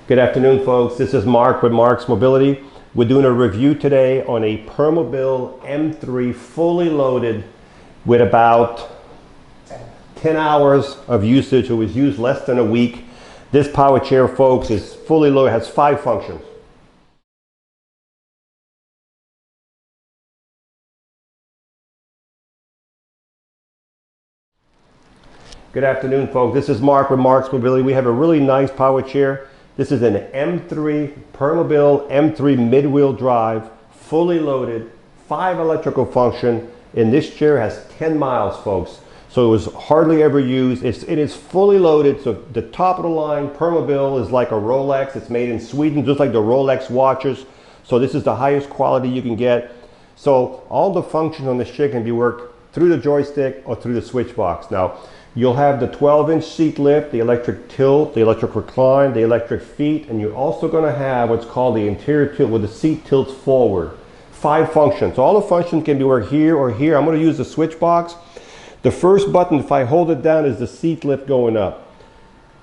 Good afternoon, folks. This is Marc with Marc's Mobility. We're doing a review today on a Permobil M3 fully loaded with about 10 hours of usage. It was used less than a week. This power chair, folks, is fully loaded, has 5 functions. Good afternoon, folks. This is Marc with Marc's Mobility. We have a really nice power chair. This is an M3, Permobil M3 mid-wheel drive, fully loaded, 5 electrical function, and this chair has 10 miles, folks. So it was hardly ever used. It is fully loaded, so the top of the line Permobil is like a Rolex. It's made in Sweden, just like the Rolex watches. So this is the highest quality you can get. So all the functions on this chair can be worked through the joystick or through the switch box. Now, you'll have the 12-inch seat lift, the electric tilt, the electric recline, the electric feet, and you're also going to have what's called the anterior tilt where the seat tilts forward. 5 functions. So all the functions can be worked here or here. I'm going to use the switch box. The first button, if I hold it down, is the seat lift going up.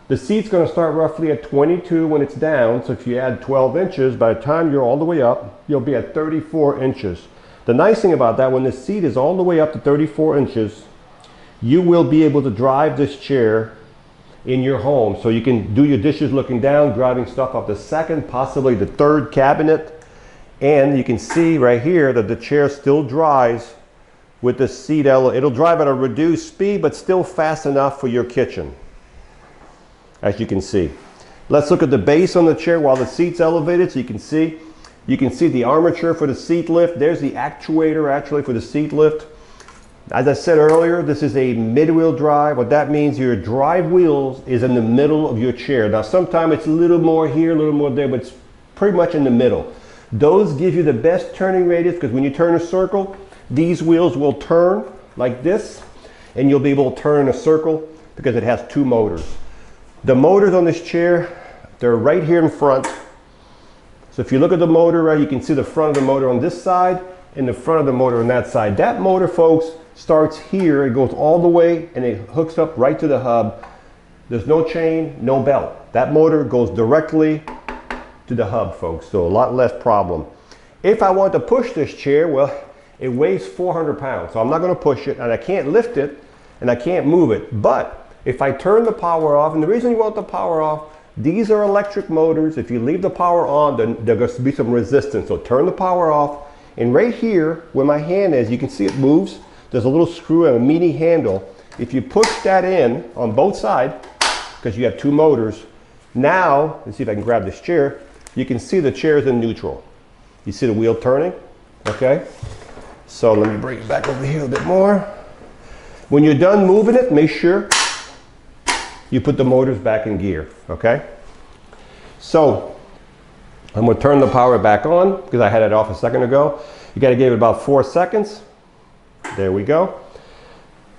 The seat's going to start roughly at 22 when it's down, so if you add 12 inches, by the time you're all the way up, you'll be at 34 inches. The nice thing about that, when the seat is all the way up to 34 inches, you will be able to drive this chair in your home. So you can do your dishes looking down, driving stuff up the second, possibly the third cabinet. And you can see right here that the chair still drives with the seat. It'll drive at a reduced speed, but still fast enough for your kitchen, as you can see. Let's look at the base on the chair while the seat's elevated so you can see. You can see the armature for the seat lift. There's the actuator actually for the seat lift. As I said earlier, this is a mid-wheel drive. What that means, your drive wheels is in the middle of your chair. Now, sometimes it's a little more here, a little more there, but it's pretty much in the middle. Those give you the best turning radius because when you turn a circle, these wheels will turn like this, and you'll be able to turn in a circle because it has 2 motors. The motors on this chair, they're right here in front. So if you look at the motor, right, you can see the front of the motor on this side and the front of the motor on that side. That motor, folks, starts here, it goes all the way and it hooks up right to the hub. There's no chain, no belt. That motor goes directly to the hub, folks, so a lot less problem. If I want to push this chair, well, it weighs 400 pounds, so I'm not going to push it and I can't lift it and I can't move it. But if I turn the power off, and the reason you want the power off, these are electric motors. If you leave the power on, then there's going to be some resistance. So turn the power off, and right here where my hand is, you can see it moves. There's a little screw and a mini handle. If you push that in on both sides, because you have 2 motors, now, let's see if I can grab this chair, you can see the chair is in neutral. You see the wheel turning, okay? So let me bring it back over here a bit more. When you're done moving it, make sure you put the motors back in gear, okay? So I'm gonna turn the power back on because I had it off a second ago. You gotta give it about 4 seconds. There we go.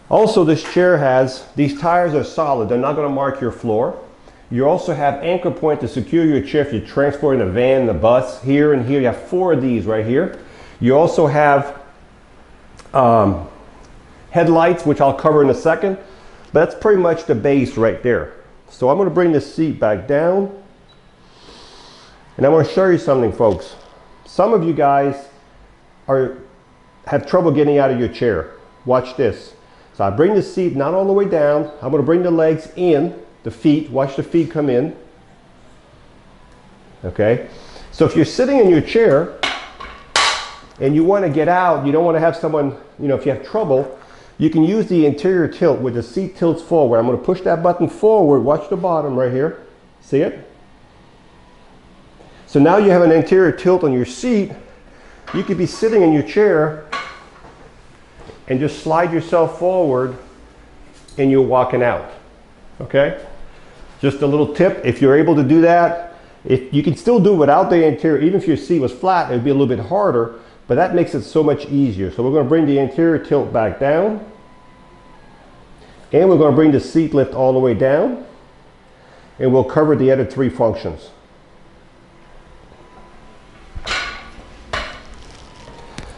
Also, this chair has, these tires are solid. They're not going to mark your floor. You also have anchor point to secure your chair if you're transporting a van, the bus. Here and here, you have 4 of these right here. You also have headlights, which I'll cover in a second. But that's pretty much the base right there. So I'm going to bring this seat back down. And I want to show you something, folks. Some of you guys have trouble getting out of your chair. Watch this. So I bring the seat not all the way down. I'm going to bring the legs in, the feet. Watch the feet come in. Okay. So if you're sitting in your chair and you want to get out, you don't want to have someone, you know, if you have trouble, you can use the anterior tilt where the seat tilts forward. I'm going to push that button forward. Watch the bottom right here. See it? So now you have an anterior tilt on your seat. You could be sitting in your chair and just slide yourself forward and you're walking out, okay? Just a little tip, if you're able to do that, if you can still do it without the anterior, even if your seat was flat, it would be a little bit harder, but that makes it so much easier. So we're going to bring the anterior tilt back down, and we're going to bring the seat lift all the way down, and we'll cover the other 3 functions.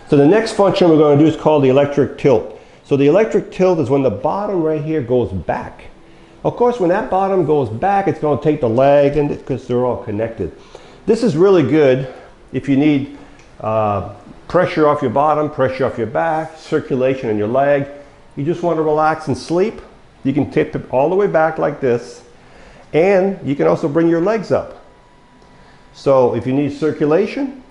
So the next function we're going to do is called the electric tilt. So the electric tilt is when the bottom right here goes back. Of course, when that bottom goes back, it's going to take the leg, and because they're all connected. This is really good if you need pressure off your bottom, pressure off your back, circulation in your leg. You just want to relax and sleep. You can tip it all the way back like this, and you can also bring your legs up. So if you need circulation,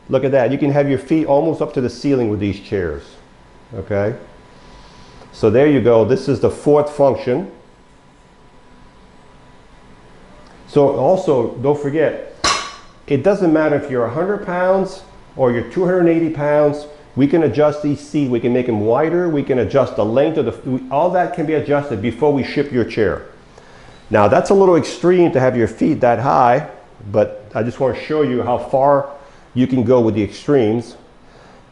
look at that. You can have your feet almost up to the ceiling with these chairs. Okay? So there you go. This is the fourth function. So also, don't forget, it doesn't matter if you're 100 pounds or you're 280 pounds. We can adjust these seats. We can make them wider. We can adjust the length of the, all that can be adjusted before we ship your chair. Now that's a little extreme to have your feet that high, but I just want to show you how far you can go with the extremes.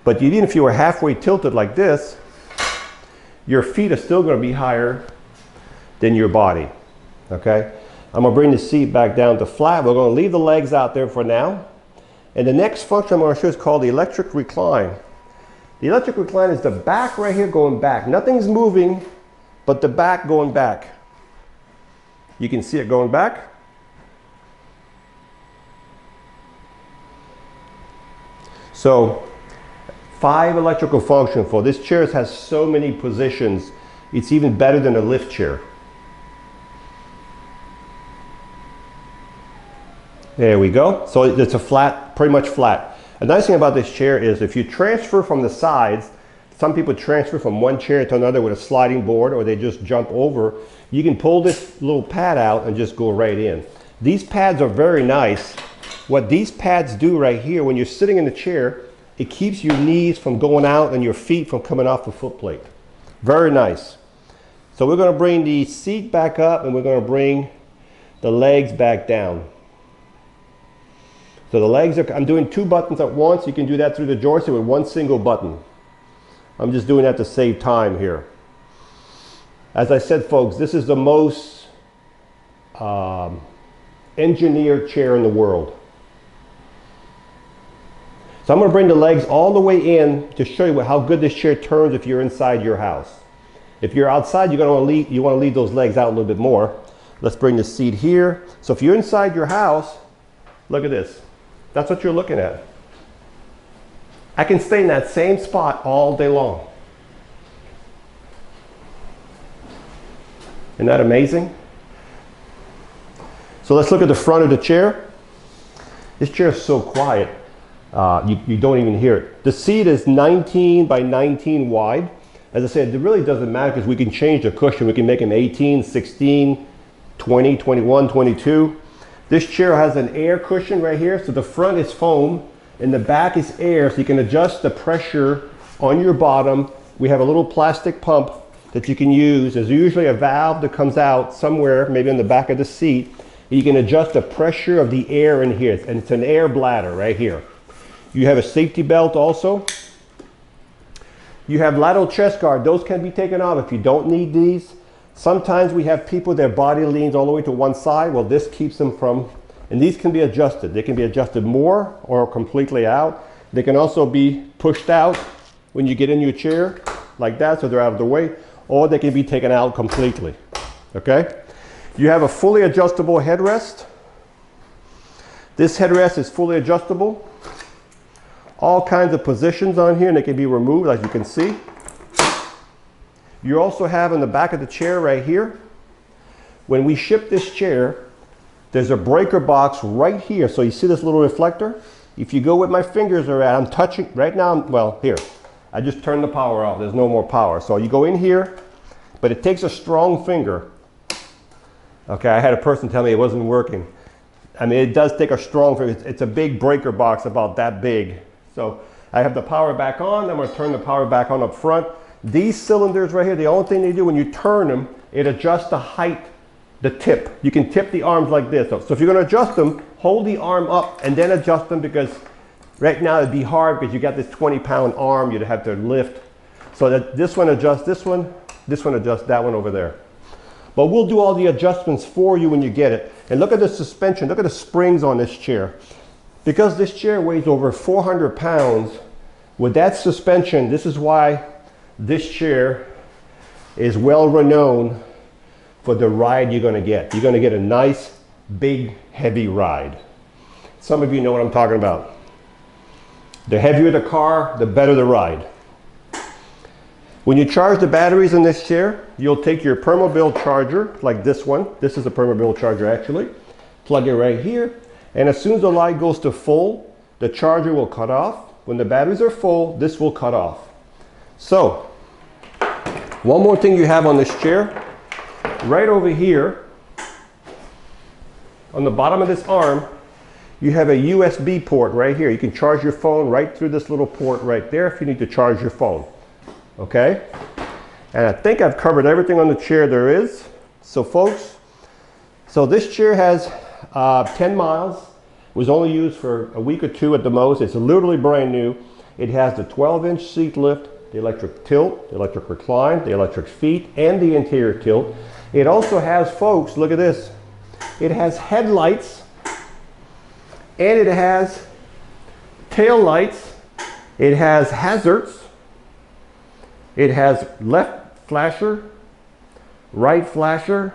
But even if you were halfway tilted like this, your feet are still going to be higher than your body. Okay? I'm going to bring the seat back down to flat. We're going to leave the legs out there for now. And the next function I'm going to show is called the electric recline. The electric recline is the back right here going back. Nothing's moving, but the back going back. You can see it going back. So 5 electrical functions for this chair. Has so many positions. It's even better than a lift chair. There we go. So it's a flat, pretty much flat. A nice thing about this chair is if you transfer from the sides, some people transfer from one chair to another with a sliding board, or they just jump over. You can pull this little pad out and just go right in. These pads are very nice. What these pads do right here, when you're sitting in the chair, it keeps your knees from going out and your feet from coming off the foot plate. Very nice. So we're going to bring the seat back up, and we're going to bring the legs back down. So the legs are, I'm doing 2 buttons at once. You can do that through the joystick with 1 single button. I'm just doing that to save time here. As I said, folks, this is the most engineered chair in the world. So I'm going to bring the legs all the way in to show you how good this chair turns if you're inside your house. If you're outside, you want to leave those legs out a little bit more. Let's bring the seat here. So if you're inside your house, look at this. That's what you're looking at. I can stay in that same spot all day long. Isn't that amazing? So let's look at the front of the chair. This chair is so quiet, you don't even hear it. The seat is 19 by 19 wide. As I said, it really doesn't matter because we can change the cushion. We can make them 18, 16, 20, 21, 22. This chair has an air cushion right here. So the front is foam and the back is air. So you can adjust the pressure on your bottom. We have a little plastic pump that you can use. There's usually a valve that comes out somewhere, maybe on the back of the seat. You can adjust the pressure of the air in here. And it's an air bladder right here. You have a safety belt also. You have lateral chest guard. Those can be taken off if you don't need these. Sometimes we have people, their body leans all the way to one side. Well, this keeps them from, and these can be adjusted. They can be adjusted more or completely out. They can also be pushed out when you get in your chair like that, so they're out of the way, or they can be taken out completely, okay? You have a fully adjustable headrest. This headrest is fully adjustable. All kinds of positions on here, and they can be removed, as you can see. You also have in the back of the chair right here, when we ship this chair, there's a breaker box right here. So you see this little reflector? If you go with my fingers around, I'm touching, right now, well, here. I just turned the power off, there's no more power. So you go in here, but it takes a strong finger. Okay, I had a person tell me it wasn't working. I mean, it does take a strong finger. It's a big breaker box, about that big. So I have the power back on, I'm gonna turn the power back on up front. These cylinders right here, the only thing they do when you turn them, it adjusts the height, the tip. You can tip the arms like this. So if you're going to adjust them, hold the arm up and then adjust them, because right now it'd be hard because you got this 20-pound arm you'd have to lift. So that this one adjusts this one adjusts that one over there. But we'll do all the adjustments for you when you get it. And look at the suspension, look at the springs on this chair. Because this chair weighs over 400 pounds, with that suspension, this is why this chair is well renowned for the ride you're gonna get. You're gonna get a nice, big, heavy ride. Some of you know what I'm talking about. The heavier the car, the better the ride. When you charge the batteries in this chair, you'll take your Permobil charger, like this one. This is a Permobil charger actually. Plug it right here, and as soon as the light goes to full, the charger will cut off. When the batteries are full, this will cut off. So, one more thing you have on this chair, right over here, on the bottom of this arm, you have a USB port right here. You can charge your phone right through this little port right there if you need to charge your phone. Okay? And I think I've covered everything on the chair there is. So folks, so this chair has 10 miles. It was only used for a week or two at the most. It's literally brand new. It has the 12-inch seat lift, the electric tilt, the electric recline, the electric feet, and the interior tilt. It also has, folks, look at this. It has headlights, and it has tail lights. It has hazards. It has left flasher, right flasher.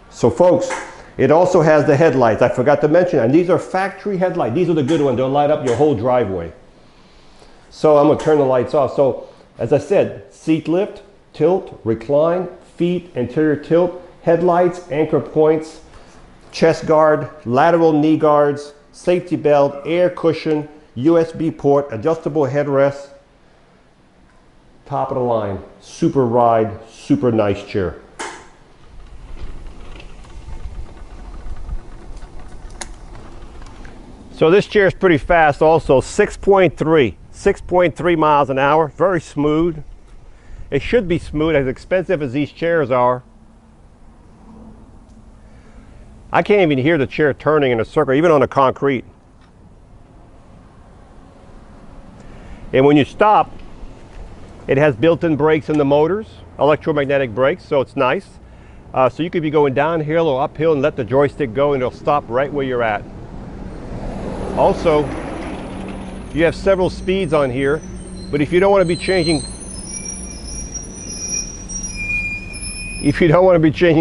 So folks, it also has the headlights. I forgot to mention, and these are factory headlights. These are the good ones. They'll light up your whole driveway. So I'm gonna turn the lights off. So as I said, seat lift, tilt, recline, feet, interior tilt, headlights, anchor points, chest guard, lateral knee guards, safety belt, air cushion, USB port, adjustable headrest, top of the line, super ride, super nice chair. So this chair is pretty fast also, 6.3 miles an hour, very smooth. It should be smooth, as expensive as these chairs are. I can't even hear the chair turning in a circle, even on the concrete. And when you stop, it has built-in brakes in the motors, electromagnetic brakes, so it's nice. So you could be going downhill or uphill and let the joystick go and it'll stop right where you're at. Also, you have several speeds on here, but if you don't want to be changing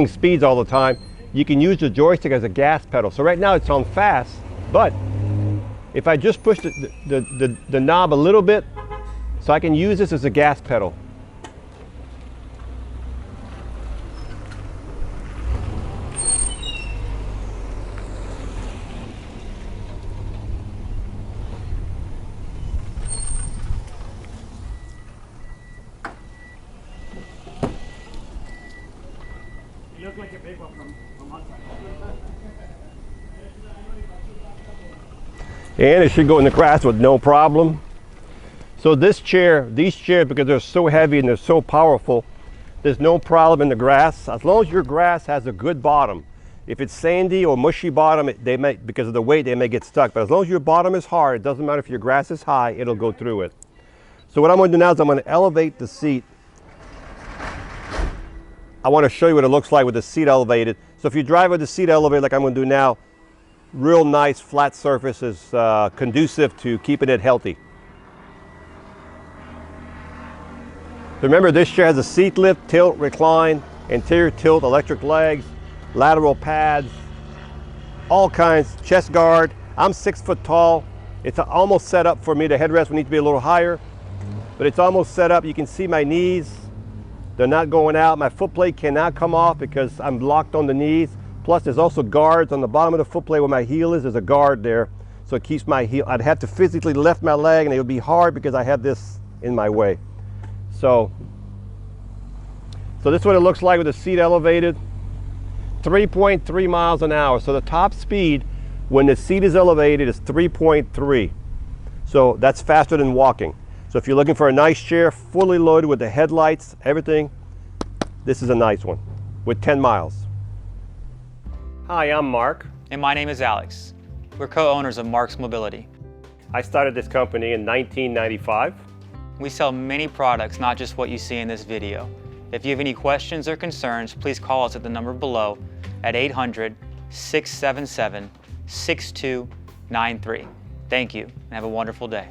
speeds all the time, you can use the joystick as a gas pedal. So right now it's on fast, but if I just push the knob a little bit, so I can use this as a gas pedal. You look like a big one from outside. And it should go in the grass with no problem. So these chairs, because they're so heavy and they're so powerful, there's no problem in the grass. As long as your grass has a good bottom. If it's sandy or mushy bottom, they may, because of the weight, they may get stuck. But as long as your bottom is hard, it doesn't matter if your grass is high, it'll go through it. So what I'm going to do now is I'm going to elevate the seat. I want to show you what it looks like with the seat elevated. So if you drive with the seat elevated like I'm going to do now, real nice flat surface is conducive to keeping it healthy. So remember, this chair has a seat lift, tilt, recline, interior tilt, electric legs, lateral pads, all kinds, chest guard. I'm 6 foot tall. It's almost set up for me. The headrest will need to be a little higher, but it's almost set up. You can see my knees. They're not going out. My foot plate cannot come off because I'm locked on the knees. Plus there's also guards on the bottom of the foot plate where my heel is. There's a guard there. So it keeps my heel. I'd have to physically lift my leg and it would be hard because I have this in my way. So this is what it looks like with the seat elevated. 3.3 miles an hour. So the top speed when the seat is elevated is 3.3. So that's faster than walking. So if you're looking for a nice chair, fully loaded with the headlights, everything, this is a nice one with 10 miles. Hi, I'm Mark. And my name is Alex. We're co-owners of Marc's Mobility. I started this company in 1995. We sell many products, not just what you see in this video. If you have any questions or concerns, please call us at the number below at 800-677-6293. Thank you, and have a wonderful day.